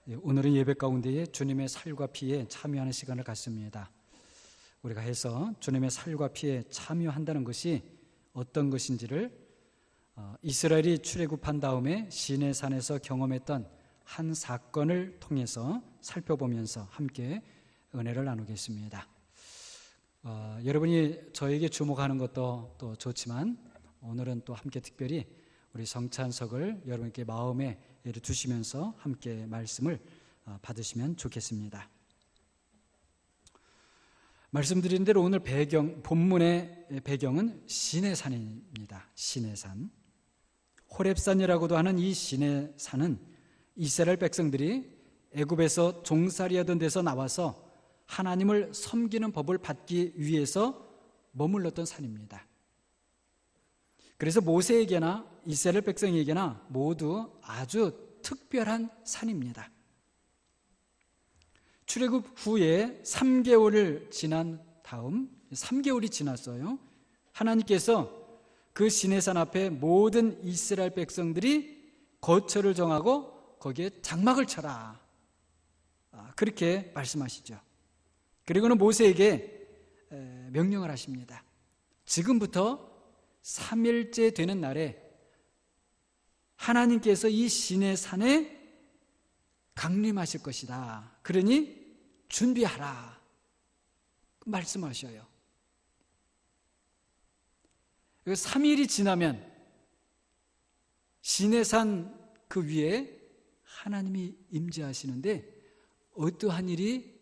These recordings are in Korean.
오늘은 예배 가운데에 주님의 살과 피에 참여하는 시간을 갖습니다. 우리가 해서 주님의 살과 피에 참여한다는 것이 어떤 것인지를 이스라엘이 출애굽한 다음에 시내산에서 경험했던 한 사건을 통해서 살펴보면서 함께 은혜를 나누겠습니다. 여러분이 저에게 주목하는 것도 또 좋지만 오늘은 또 함께 특별히 우리 성찬석을 여러분께 마음에 두시면서 함께 말씀을 받으시면 좋겠습니다. 말씀드린 대로 오늘 본문의 배경은 시내산입니다. 시내산. 호렙산이라고도 하는 이 시내산은 이스라엘 백성들이 애굽에서 종살이하던 데서 나와서 하나님을 섬기는 법을 받기 위해서 머물렀던 산입니다. 그래서 모세에게나 이스라엘 백성에게나 모두 아주 특별한 산입니다. 출애굽 후에 3개월을 지난 다음 3개월이 지났어요. 하나님께서 그 시내산 앞에 모든 이스라엘 백성들이 거처를 정하고 거기에 장막을 쳐라, 그렇게 말씀하시죠. 그리고는 모세에게 명령을 하십니다. 지금부터 3일째 되는 날에 하나님께서 이 시내산에 강림하실 것이다. 그러니 준비하라, 말씀하셔요. 3일이 지나면 시내산 그 위에 하나님이 임재하시는데 어떠한 일이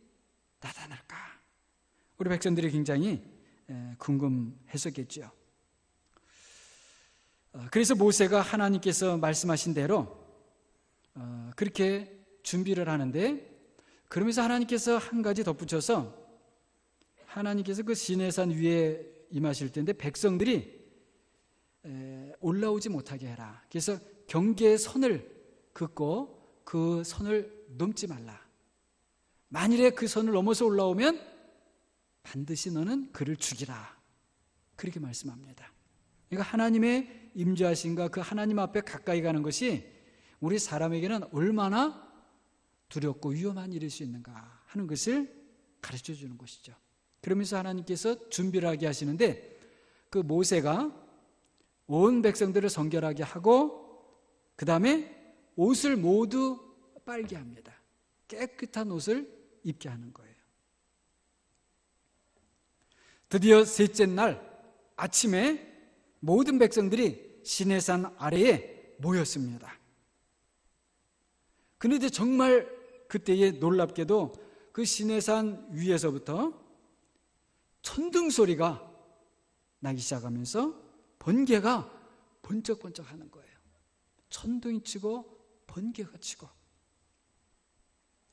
나타날까? 우리 백성들이 굉장히 궁금했었겠죠. 그래서 모세가 하나님께서 말씀하신 대로 그렇게 준비를 하는데, 그러면서 하나님께서 한 가지 덧붙여서 하나님께서 그 시내산 위에 임하실 텐데 백성들이 올라오지 못하게 해라. 그래서 경계의 선을 긋고 그 선을 넘지 말라. 만일에 그 선을 넘어서 올라오면 반드시 너는 그를 죽이라, 그렇게 말씀합니다. 그러니까 하나님의 임재하심과 그 하나님 앞에 가까이 가는 것이 우리 사람에게는 얼마나 두렵고 위험한 일일 수 있는가 하는 것을 가르쳐 주는 것이죠. 그러면서 하나님께서 준비를 하게 하시는데, 그 모세가 온 백성들을 성결하게 하고 그 다음에 옷을 모두 빨게 합니다. 깨끗한 옷을 입게 하는 거예요. 드디어 셋째 날 아침에 모든 백성들이 시내산 아래에 모였습니다. 그런데 정말 그때에 놀랍게도 그 시내산 위에서부터 천둥 소리가 나기 시작하면서 번개가 번쩍번쩍 하는 거예요. 천둥이 치고 번개가 치고,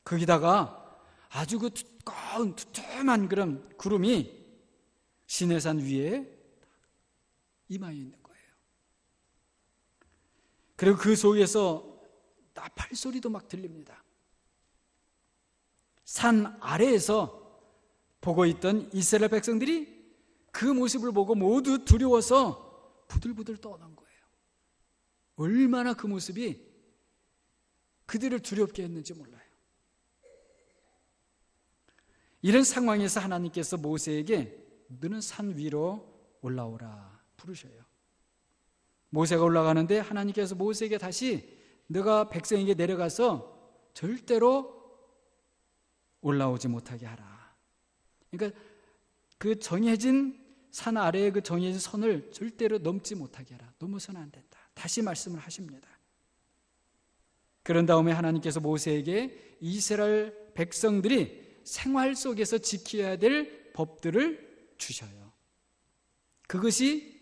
거기다가 아주 그 두꺼운 두툼한 그런 구름이 시내산 위에 임하여 있는 거예요. 그리고 그 속에서 나팔 소리도 막 들립니다. 산 아래에서 보고 있던 이스라엘 백성들이 그 모습을 보고 모두 두려워서 부들부들 떠는 거예요. 얼마나 그 모습이 그들을 두렵게 했는지 몰라요. 이런 상황에서 하나님께서 모세에게 너는 산 위로 올라오라 부르셔요. 모세가 올라가는데 하나님께서 모세에게 다시 너가 백성에게 내려가서 절대로 올라오지 못하게 하라. 그러니까 그 정해진 산 아래의 그 정해진 선을 절대로 넘지 못하게 하라. 넘어서는 안 된다. 다시 말씀을 하십니다. 그런 다음에 하나님께서 모세에게 이스라엘 백성들이 생활 속에서 지켜야 될 법들을 주셔요. 그것이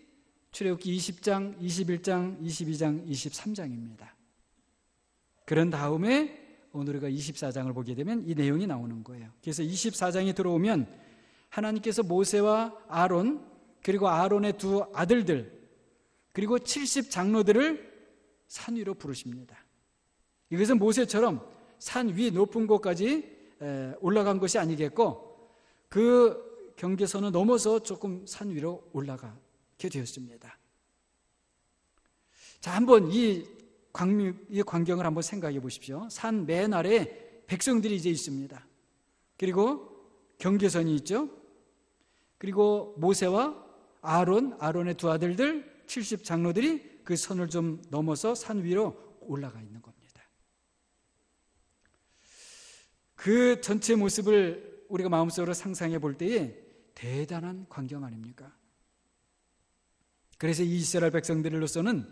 출애굽기 20장, 21장, 22장, 23장입니다. 그런 다음에 오늘 우리가 24장을 보게 되면 이 내용이 나오는 거예요. 그래서 24장이 들어오면 하나님께서 모세와 아론, 그리고 아론의 두 아들들, 그리고 70 장로들을 산 위로 부르십니다. 이것은 모세처럼 산 위 높은 곳까지 올라간 것이 아니겠고 그 경계선을 넘어서 조금 산 위로 올라가게 되었습니다. 자, 한번 이 이 광경을 한번 생각해 보십시오. 산 맨 아래에 백성들이 이제 있습니다. 그리고 경계선이 있죠. 그리고 모세와 아론의 두 아들들 70장로들이 그 선을 좀 넘어서 산 위로 올라가 있는 겁니다. 그 전체 모습을 우리가 마음속으로 상상해 볼 때에 대단한 광경 아닙니까? 그래서 이 이스라엘 백성들로서는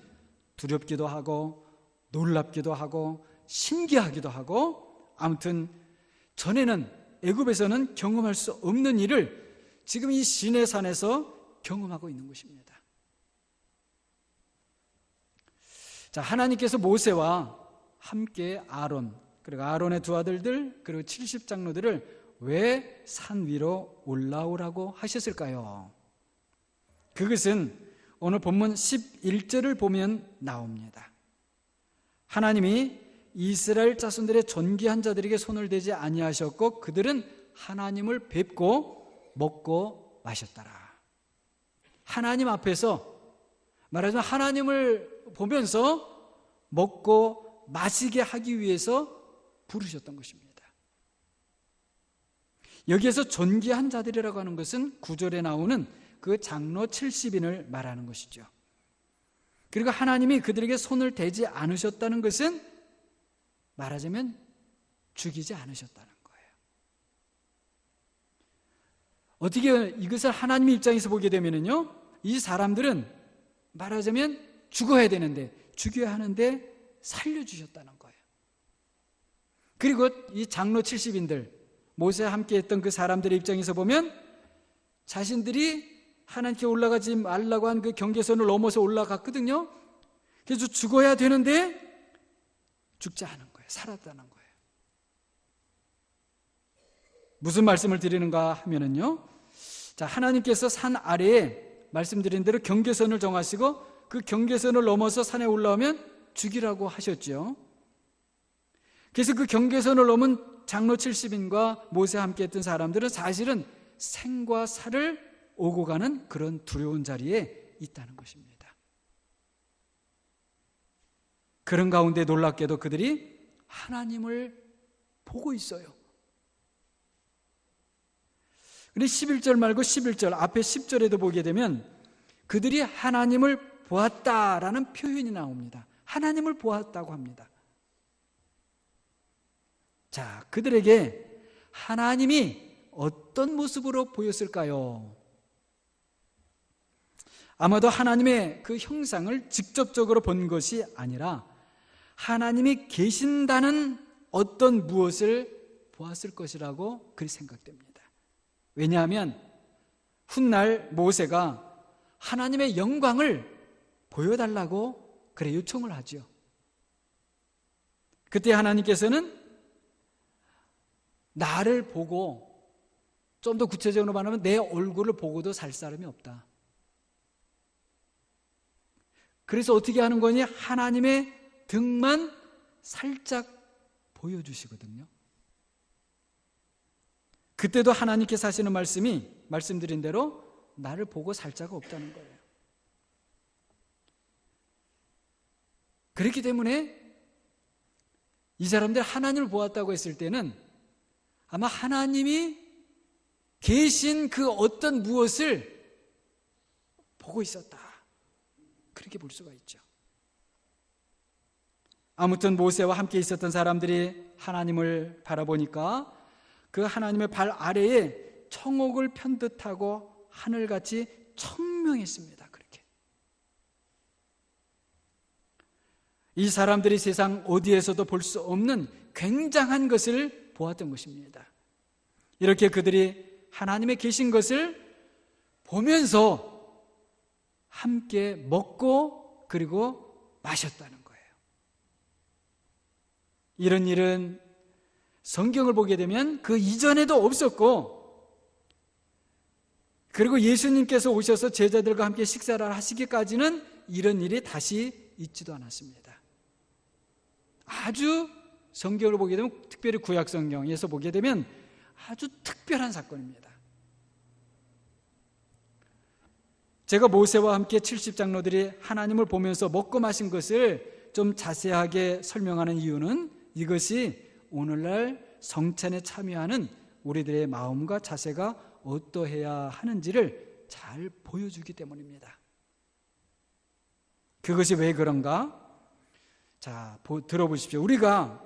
두렵기도 하고 놀랍기도 하고 신기하기도 하고, 아무튼 전에는 애굽에서는 경험할 수 없는 일을 지금 이 시내산에서 경험하고 있는 것입니다. 자, 하나님께서 모세와 함께 그리고 아론의 두 아들들, 그리고 70장로들을 왜 산 위로 올라오라고 하셨을까요? 그것은 오늘 본문 11절을 보면 나옵니다. 하나님이 이스라엘 자손들의 존귀한 자들에게 손을 대지 아니하셨고 그들은 하나님을 뵙고 먹고 마셨더라. 하나님 앞에서, 말하자면 하나님을 보면서 먹고 마시게 하기 위해서 부르셨던 것입니다. 여기에서 존귀한 자들이라고 하는 것은 9절에 나오는 그 장로 70인을 말하는 것이죠. 그리고 하나님이 그들에게 손을 대지 않으셨다는 것은 말하자면 죽이지 않으셨다는 거예요. 어떻게 이것을 하나님의 입장에서 보게 되면요, 이 사람들은 말하자면 죽어야 되는데, 죽여야 하는데 살려주셨다는 거예요. 그리고 이 장로 70인들, 모세와 함께 했던 그 사람들의 입장에서 보면 자신들이 하나님께 올라가지 말라고 한 그 경계선을 넘어서 올라갔거든요. 그래서 죽어야 되는데 죽지 않은 거예요. 살았다는 거예요. 무슨 말씀을 드리는가 하면은요, 자, 하나님께서 산 아래에 말씀드린 대로 경계선을 정하시고 그 경계선을 넘어서 산에 올라오면 죽이라고 하셨죠. 그래서 그 경계선을 넘은 장로 70인과 모세와 함께 했던 사람들은 사실은 생과 사를 오고 가는 그런 두려운 자리에 있다는 것입니다. 그런 가운데 놀랍게도 그들이 하나님을 보고 있어요. 근데 11절 말고 11절 앞에 10절에도 보게 되면 그들이 하나님을 보았다라는 표현이 나옵니다. 하나님을 보았다고 합니다. 자, 그들에게 하나님이 어떤 모습으로 보였을까요? 아마도 하나님의 그 형상을 직접적으로 본 것이 아니라 하나님이 계신다는 어떤 무엇을 보았을 것이라고 그리 생각됩니다. 왜냐하면 훗날 모세가 하나님의 영광을 보여달라고 그래 요청을 하죠. 그때 하나님께서는 나를 보고, 좀 더 구체적으로 말하면 내 얼굴을 보고도 살 사람이 없다. 그래서 어떻게 하는 거니? 하나님의 등만 살짝 보여주시거든요. 그때도 하나님께서 하시는 말씀이 말씀드린 대로 나를 보고 살 자가 없다는 거예요. 그렇기 때문에 이 사람들 하나님을 보았다고 했을 때는 아마 하나님이 계신 그 어떤 무엇을 보고 있었다, 그렇게 볼 수가 있죠. 아무튼 모세와 함께 있었던 사람들이 하나님을 바라보니까 그 하나님의 발 아래에 청옥을 편듯하고 하늘같이 청명했습니다. 그렇게 이 사람들이 세상 어디에서도 볼 수 없는 굉장한 것을 보았던 것입니다. 이렇게 그들이 하나님의 계신 것을 보면서 함께 먹고 그리고 마셨다는 거예요. 이런 일은 성경을 보게 되면 그 이전에도 없었고, 그리고 예수님께서 오셔서 제자들과 함께 식사를 하시기까지는 이런 일이 다시 있지도 않았습니다. 아주 성경을 보게 되면, 특별히 구약 성경에서 보게 되면 아주 특별한 사건입니다. 제가 모세와 함께 70장로들이 하나님을 보면서 먹고 마신 것을 좀 자세하게 설명하는 이유는 이것이 오늘날 성찬에 참여하는 우리들의 마음과 자세가 어떠해야 하는지를 잘 보여주기 때문입니다. 그것이 왜 그런가? 자, 들어보십시오. 우리가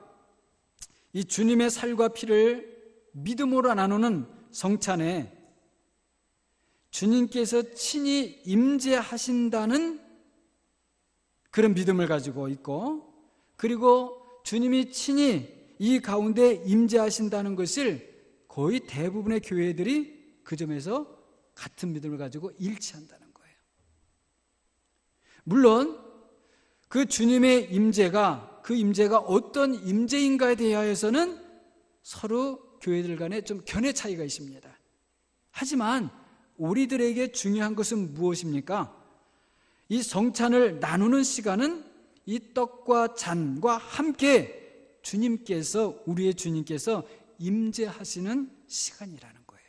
이 주님의 살과 피를 믿음으로 나누는 성찬에 주님께서 친히 임재하신다는 그런 믿음을 가지고 있고, 그리고 주님이 친히 이 가운데 임재하신다는 것을 거의 대부분의 교회들이 그 점에서 같은 믿음을 가지고 일치한다는 거예요. 물론 그 주님의 임재가, 그 임재가 어떤 임재인가에 대하여서는 서로 교회들 간에 좀 견해 차이가 있습니다. 하지만 우리들에게 중요한 것은 무엇입니까? 이 성찬을 나누는 시간은 이 떡과 잔과 함께 주님께서, 우리의 주님께서 임재하시는 시간이라는 거예요.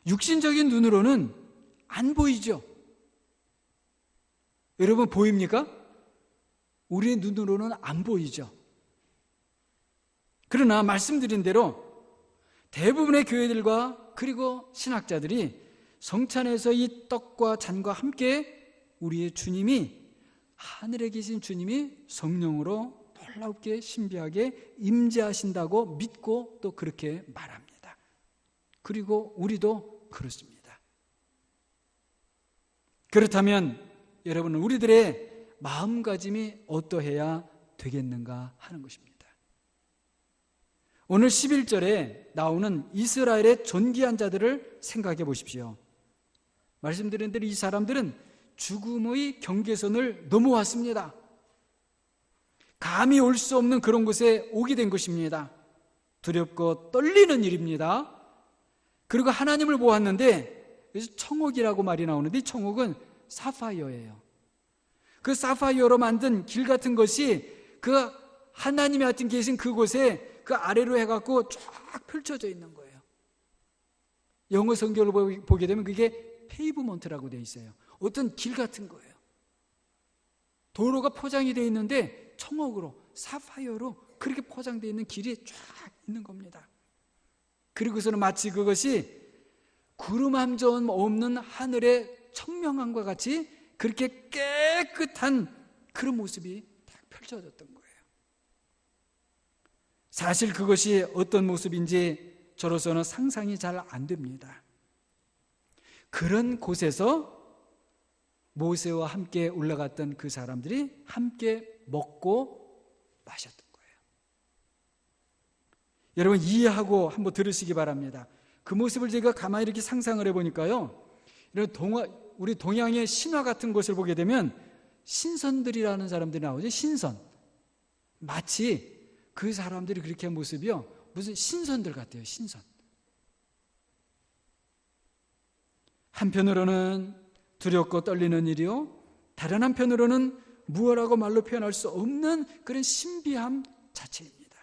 육신적인 눈으로는 안 보이죠? 여러분 보입니까? 우리의 눈으로는 안 보이죠. 그러나 말씀드린 대로 대부분의 교회들과 그리고 신학자들이 성찬에서 이 떡과 잔과 함께 우리의 주님이, 하늘에 계신 주님이 성령으로 놀랍게 신비하게 임재하신다고 믿고 또 그렇게 말합니다. 그리고 우리도 그렇습니다. 그렇다면 여러분은 우리들의 마음가짐이 어떠해야 되겠는가 하는 것입니다. 오늘 11절에 나오는 이스라엘의 존귀한 자들을 생각해 보십시오. 말씀드린 대로 이 사람들은 죽음의 경계선을 넘어왔습니다. 감히 올 수 없는 그런 곳에 오게 된 것입니다. 두렵고 떨리는 일입니다. 그리고 하나님을 보았는데, 그래서 청옥이라고 말이 나오는데 이 청옥은 사파이어예요. 그 사파이어로 만든 길 같은 것이 그 하나님이 하여튼 계신 그곳에 그 아래로 해갖고 쫙 펼쳐져 있는 거예요. 영어 성경을 보게 되면 그게 페이브먼트라고 되어 있어요. 어떤 길 같은 거예요. 도로가 포장이 되어 있는데 청옥으로, 사파이어로 그렇게 포장되어 있는 길이 쫙 있는 겁니다. 그리고서는 마치 그것이 구름 한 점 없는 하늘의 청명함과 같이 그렇게 깨끗한 그런 모습이 딱 펼쳐졌던 거예요. 사실 그것이 어떤 모습인지 저로서는 상상이 잘 안 됩니다. 그런 곳에서 모세와 함께 올라갔던 그 사람들이 함께 먹고 마셨던 거예요. 여러분 이해하고 한번 들으시기 바랍니다. 그 모습을 제가 가만히 이렇게 상상을 해보니까요, 이런 우리 동양의 신화 같은 것을 보게 되면 신선들이라는 사람들이 나오죠. 신선. 마치 그 사람들이 그렇게 한 모습이요, 무슨 신선들 같아요. 신선. 한편으로는 두렵고 떨리는 일이요, 다른 한편으로는 무엇라고 말로 표현할 수 없는 그런 신비함 자체입니다.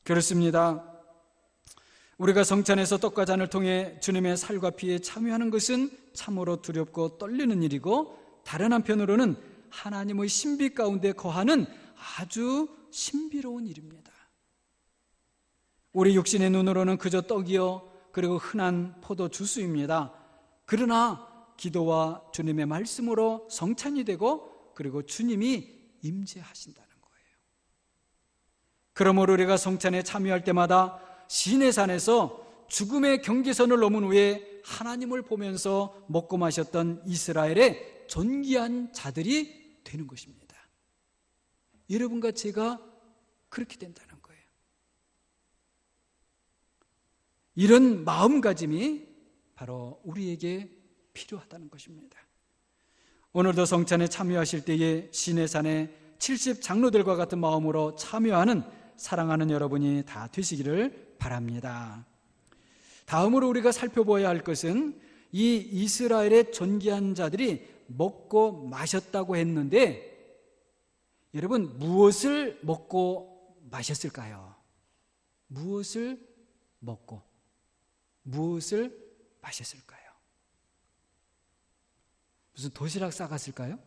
그렇습니다. 우리가 성찬에서 떡과 잔을 통해 주님의 살과 피에 참여하는 것은 참으로 두렵고 떨리는 일이고, 다른 한편으로는 하나님의 신비 가운데 거하는 아주 신비로운 일입니다. 우리 육신의 눈으로는 그저 떡이요, 그리고 흔한 포도 주스입니다. 그러나 기도와 주님의 말씀으로 성찬이 되고, 그리고 주님이 임재하신다는 거예요. 그러므로 우리가 성찬에 참여할 때마다 시내산에서 죽음의 경계선을 넘은 후에 하나님을 보면서 먹고 마셨던 이스라엘의 존귀한 자들이 되는 것입니다. 여러분과 제가 그렇게 된다는 거예요. 이런 마음가짐이 바로 우리에게 필요하다는 것입니다. 오늘도 성찬에 참여하실 때에 시내산의 70 장로들과 같은 마음으로 참여하는 사랑하는 여러분이 다 되시기를 바랍니다. 다음으로 우리가 살펴봐야 할 것은 이 이스라엘의 존귀한 자들이 먹고 마셨다고 했는데, 여러분 무엇을 먹고 마셨을까요? 무엇을 먹고 무엇을 마셨을까요? 무슨 도시락 싸갔을까요?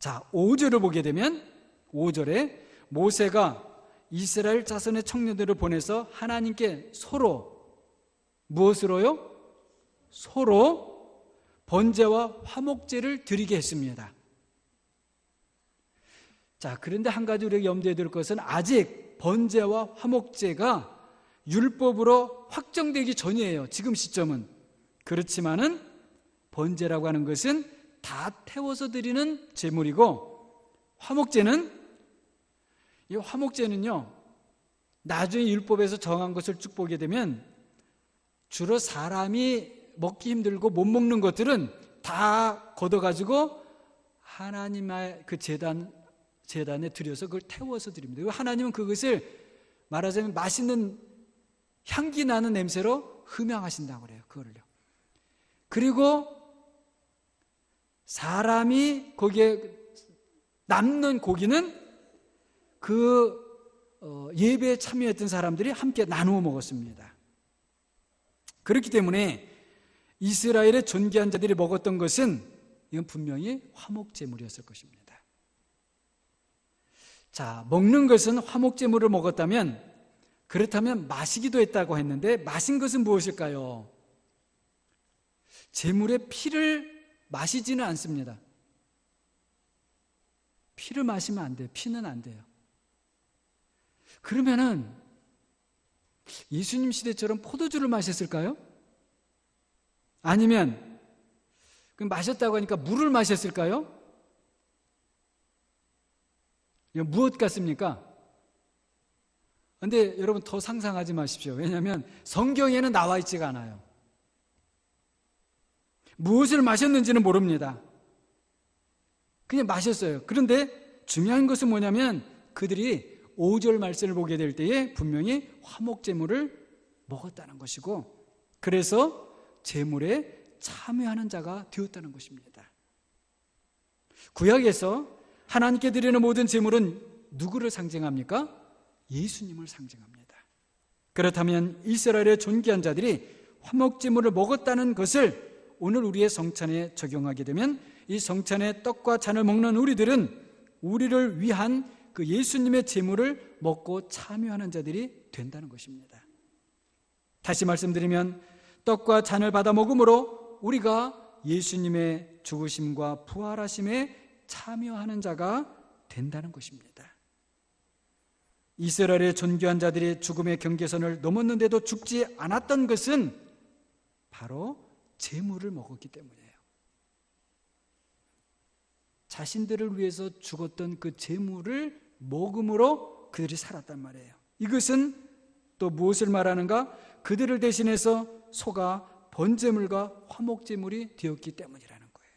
자, 5절을 보게 되면 5절에 모세가 이스라엘 자손의 청년들을 보내서 하나님께 서로 무엇으로요? 서로 번제와 화목제를 드리게 했습니다. 자, 그런데 한 가지 우리가 염두에 둘 것은 아직 번제와 화목제가 율법으로 확정되기 전이에요. 지금 시점은. 그렇지만은 번제라고 하는 것은 다 태워서 드리는 제물이고, 이 화목제는요, 나중에 율법에서 정한 것을 쭉 보게 되면 주로 사람이 먹기 힘들고 못 먹는 것들은 다 걷어가지고 하나님의 그 제단에 드려서 그걸 태워서 드립니다. 하나님은 그것을 말하자면 맛있는 향기 나는 냄새로 흠양하신다고 그래요. 그거를요. 그리고 사람이 거기에 남는 고기는 그 예배에 참여했던 사람들이 함께 나누어 먹었습니다. 그렇기 때문에 이스라엘의 존귀한 자들이 먹었던 것은 이건 분명히 화목제물이었을 것입니다. 자, 먹는 것은 화목제물을 먹었다면, 그렇다면 마시기도 했다고 했는데 마신 것은 무엇일까요? 제물의 피를 마시지는 않습니다. 피를 마시면 안 돼요. 피는 안 돼요. 그러면은 예수님 시대처럼 포도주를 마셨을까요? 아니면 마셨다고 하니까 물을 마셨을까요? 이거 무엇 같습니까? 근데 여러분 더 상상하지 마십시오. 왜냐하면 성경에는 나와 있지가 않아요. 무엇을 마셨는지는 모릅니다. 그냥 마셨어요. 그런데 중요한 것은 뭐냐면 그들이 5절 말씀을 보게 될 때에 분명히 화목제물을 먹었다는 것이고, 그래서 제물에 참여하는 자가 되었다는 것입니다. 구약에서 하나님께 드리는 모든 제물은 누구를 상징합니까? 예수님을 상징합니다. 그렇다면 이스라엘의 존귀한 자들이 화목제물을 먹었다는 것을 오늘 우리의 성찬에 적용하게 되면 이 성찬의 떡과 잔을 먹는 우리들은 우리를 위한 그 예수님의 제물을 먹고 참여하는 자들이 된다는 것입니다. 다시 말씀드리면 떡과 잔을 받아 먹음으로 우리가 예수님의 죽으심과 부활하심에 참여하는 자가 된다는 것입니다. 이스라엘의 존귀한 자들이 죽음의 경계선을 넘었는데도 죽지 않았던 것은 바로 제물을 먹었기 때문이에요. 자신들을 위해서 죽었던 그 제물을 먹음으로 그들이 살았단 말이에요. 이것은 또 무엇을 말하는가? 그들을 대신해서 소가 번제물과 화목제물이 되었기 때문이라는 거예요.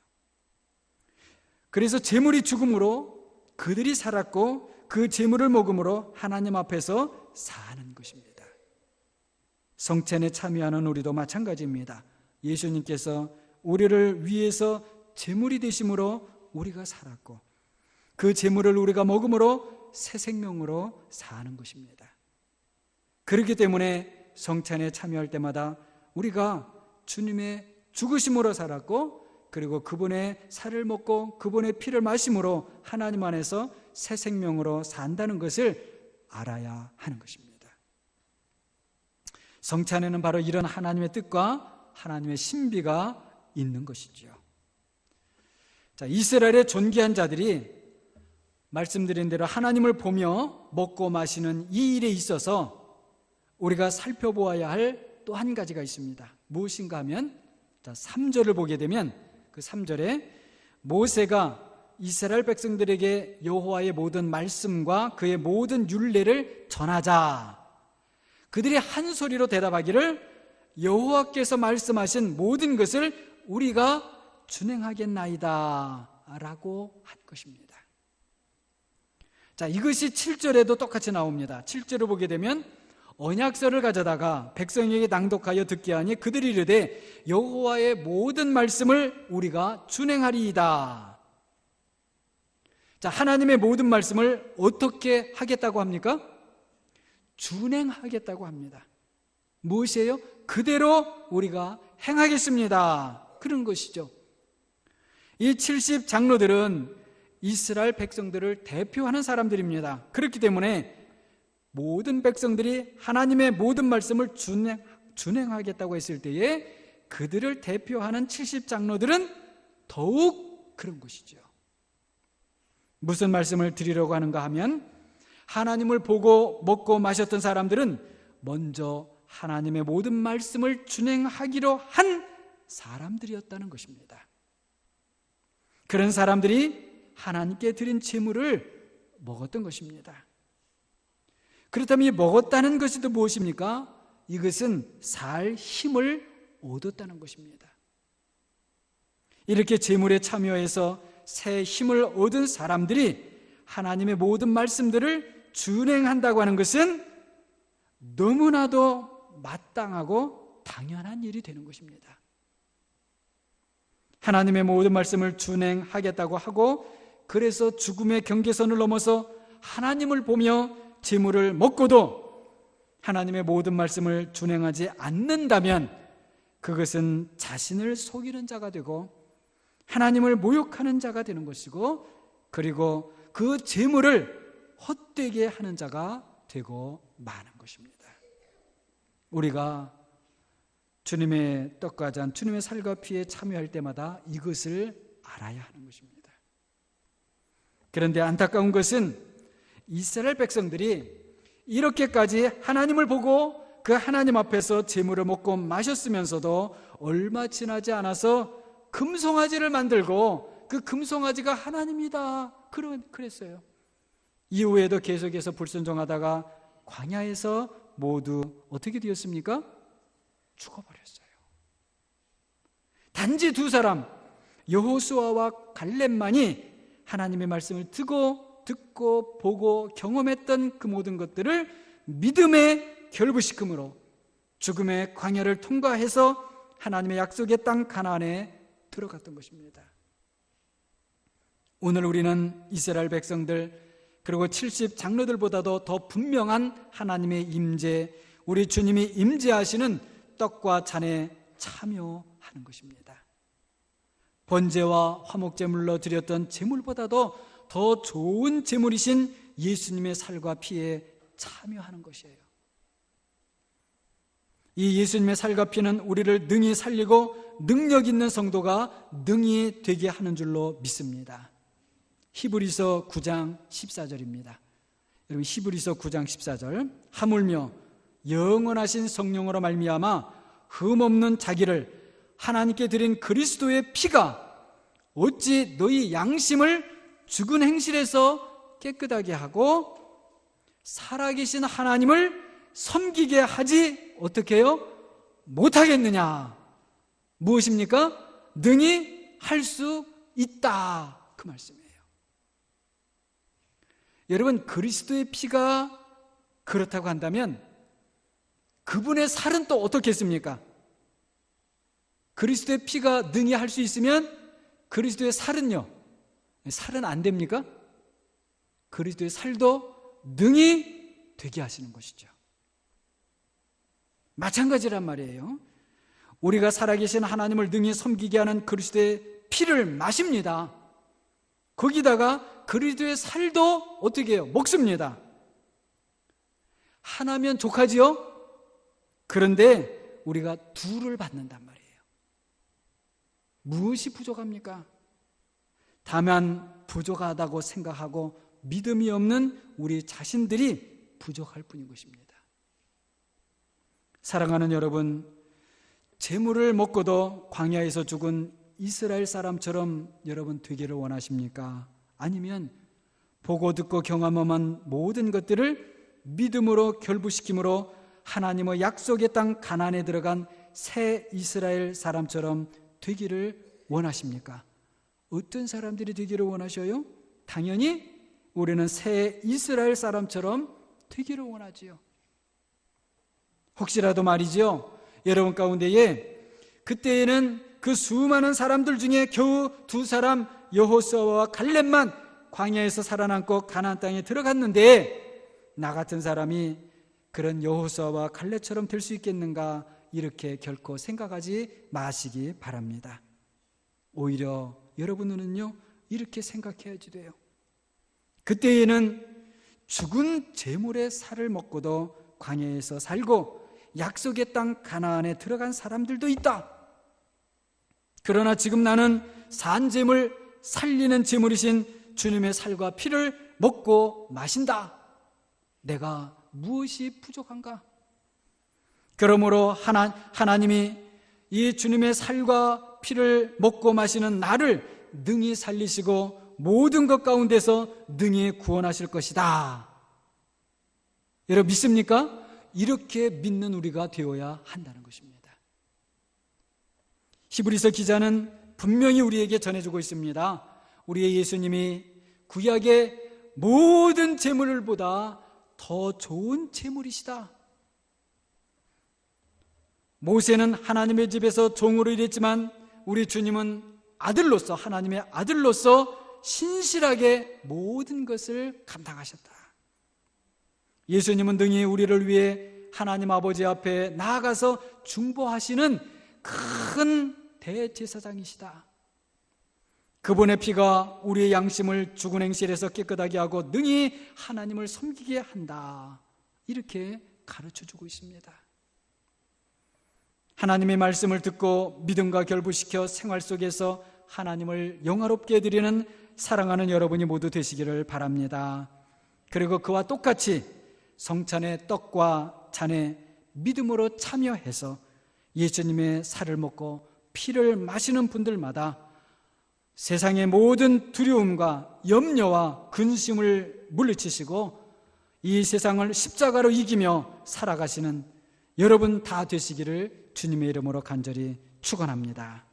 그래서 제물이 죽음으로 그들이 살았고 그 제물을 먹음으로 하나님 앞에서 사는 것입니다. 성찬에 참여하는 우리도 마찬가지입니다. 예수님께서 우리를 위해서 제물이 되심으로 우리가 살았고 그 제물을 우리가 먹음으로 새 생명으로 사는 것입니다. 그렇기 때문에 성찬에 참여할 때마다 우리가 주님의 죽으심으로 살았고 그리고 그분의 살을 먹고 그분의 피를 마심으로 하나님 안에서 새 생명으로 산다는 것을 알아야 하는 것입니다. 성찬에는 바로 이런 하나님의 뜻과 하나님의 신비가 있는 것이죠. 자, 이스라엘의 존귀한 자들이 말씀드린 대로 하나님을 보며 먹고 마시는 이 일에 있어서 우리가 살펴보아야 할 또 한 가지가 있습니다. 무엇인가 하면 3절을 보게 되면 그 3절에 모세가 이스라엘 백성들에게 여호와의 모든 말씀과 그의 모든 율례를 전하자 그들이 한 소리로 대답하기를 여호와께서 말씀하신 모든 것을 우리가 준행하겠나이다 라고 한 것입니다. 자, 이것이 7절에도 똑같이 나옵니다. 7절을 보게 되면 언약서를 가져다가 백성에게 낭독하여 듣게 하니 그들이 이르되 여호와의 모든 말씀을 우리가 준행하리이다. 자, 하나님의 모든 말씀을 어떻게 하겠다고 합니까? 준행하겠다고 합니다. 무엇이에요? 그대로 우리가 행하겠습니다. 그런 것이죠. 이 70 장로들은 이스라엘 백성들을 대표하는 사람들입니다. 그렇기 때문에 모든 백성들이 하나님의 모든 말씀을 준행하겠다고 했을 때에 그들을 대표하는 70장로들은 더욱 그런 것이죠. 무슨 말씀을 드리려고 하는가 하면 하나님을 보고 먹고 마셨던 사람들은 먼저 하나님의 모든 말씀을 준행하기로 한 사람들이었다는 것입니다. 그런 사람들이 하나님께 드린 제물을 먹었던 것입니다. 그렇다면 이 먹었다는 것이 또 무엇입니까? 이것은 살 힘을 얻었다는 것입니다. 이렇게 제물에 참여해서 새 힘을 얻은 사람들이 하나님의 모든 말씀들을 준행한다고 하는 것은 너무나도 마땅하고 당연한 일이 되는 것입니다. 하나님의 모든 말씀을 준행하겠다고 하고 그래서 죽음의 경계선을 넘어서 하나님을 보며 제물을 먹고도 하나님의 모든 말씀을 준행하지 않는다면 그것은 자신을 속이는 자가 되고 하나님을 모욕하는 자가 되는 것이고 그리고 그 제물을 헛되게 하는 자가 되고 마는 것입니다. 우리가 주님의 떡과 잔, 주님의 살과 피에 참여할 때마다 이것을 알아야 하는 것입니다. 그런데 안타까운 것은 이스라엘 백성들이 이렇게까지 하나님을 보고 그 하나님 앞에서 제물을 먹고 마셨으면서도 얼마 지나지 않아서 금송아지를 만들고 그 금송아지가 하나님이다 그랬어요. 이후에도 계속해서 불순종하다가 광야에서 모두 어떻게 되었습니까? 죽어버렸어요. 단지 두 사람 여호수아와 갈렙만이 하나님의 말씀을 듣고 보고 경험했던 그 모든 것들을 믿음의 결부시킴으로 죽음의 광야를 통과해서 하나님의 약속의 땅 가나안에 들어갔던 것입니다. 오늘 우리는 이스라엘 백성들 그리고 70 장로들보다도 더 분명한 하나님의 임재, 우리 주님이 임재하시는 떡과 잔에 참여하는 것입니다. 번제와 화목제물로 드렸던 제물보다도 더 좋은 제물이신 예수님의 살과 피에 참여하는 것이에요. 이 예수님의 살과 피는 우리를 능히 살리고 능력 있는 성도가 능히 되게 하는 줄로 믿습니다. 히브리서 9장 14절입니다. 여러분 히브리서 9장 14절 하물며 영원하신 성령으로 말미암아 흠없는 자기를 하나님께 드린 그리스도의 피가 어찌 너희 양심을 죽은 행실에서 깨끗하게 하고 살아계신 하나님을 섬기게 하지 어떻게 해요? 못하겠느냐? 무엇입니까? 능히 할 수 있다 그 말씀이에요. 여러분 그리스도의 피가 그렇다고 한다면 그분의 살은 또 어떻겠습니까? 그리스도의 피가 능히 할 수 있으면 그리스도의 살은요? 살은 안 됩니까? 그리스도의 살도 능히 되게 하시는 것이죠. 마찬가지란 말이에요. 우리가 살아계신 하나님을 능히 섬기게 하는 그리스도의 피를 마십니다. 거기다가 그리스도의 살도 어떻게 해요? 먹습니다. 하나면 족하지요? 그런데 우리가 둘을 받는단 말이에요. 무엇이 부족합니까? 다만 부족하다고 생각하고 믿음이 없는 우리 자신들이 부족할 뿐인 것입니다. 사랑하는 여러분, 제물을 먹고도 광야에서 죽은 이스라엘 사람처럼 여러분 되기를 원하십니까? 아니면 보고 듣고 경험한 모든 것들을 믿음으로 결부시킴으로 하나님의 약속의 땅 가나안에 들어간 새 이스라엘 사람처럼 되기를 원하십니까? 어떤 사람들이 되기를 원하셔요? 당연히 우리는 새 이스라엘 사람처럼 되기를 원하지요. 혹시라도 말이죠, 여러분 가운데에 그때에는 그 수많은 사람들 중에 겨우 두 사람 여호수아와 갈렙만 광야에서 살아남고 가나안 땅에 들어갔는데 나 같은 사람이 그런 여호수아와 갈렙처럼 될 수 있겠는가, 이렇게 결코 생각하지 마시기 바랍니다. 오히려 여러분은요 이렇게 생각해야지 돼요. 그때에는 죽은 제물의 살을 먹고도 광야에서 살고 약속의 땅 가나안에 들어간 사람들도 있다. 그러나 지금 나는 산 제물, 살리는 제물이신 주님의 살과 피를 먹고 마신다. 내가 무엇이 부족한가? 그러므로 하나님이 이 주님의 살과 피를 먹고 마시는 나를 능히 살리시고 모든 것 가운데서 능히 구원하실 것이다. 여러분 믿습니까? 이렇게 믿는 우리가 되어야 한다는 것입니다. 히브리서 기자는 분명히 우리에게 전해주고 있습니다. 우리의 예수님이 구약의 모든 제물보다 더 좋은 제물이시다. 모세는 하나님의 집에서 종으로 일했지만 우리 주님은 아들로서, 하나님의 아들로서 신실하게 모든 것을 감당하셨다. 예수님은 능히 우리를 위해 하나님 아버지 앞에 나아가서 중보하시는 큰 대제사장이시다. 그분의 피가 우리의 양심을 죽은 행실에서 깨끗하게 하고 능히 하나님을 섬기게 한다. 이렇게 가르쳐주고 있습니다. 하나님의 말씀을 듣고 믿음과 결부시켜 생활 속에서 하나님을 영화롭게 드리는 사랑하는 여러분이 모두 되시기를 바랍니다. 그리고 그와 똑같이 성찬의 떡과 잔에 믿음으로 참여해서 예수님의 살을 먹고 피를 마시는 분들마다 세상의 모든 두려움과 염려와 근심을 물리치시고 이 세상을 십자가로 이기며 살아가시는 여러분 다 되시기를 주님의 이름으로 간절히 축원합니다.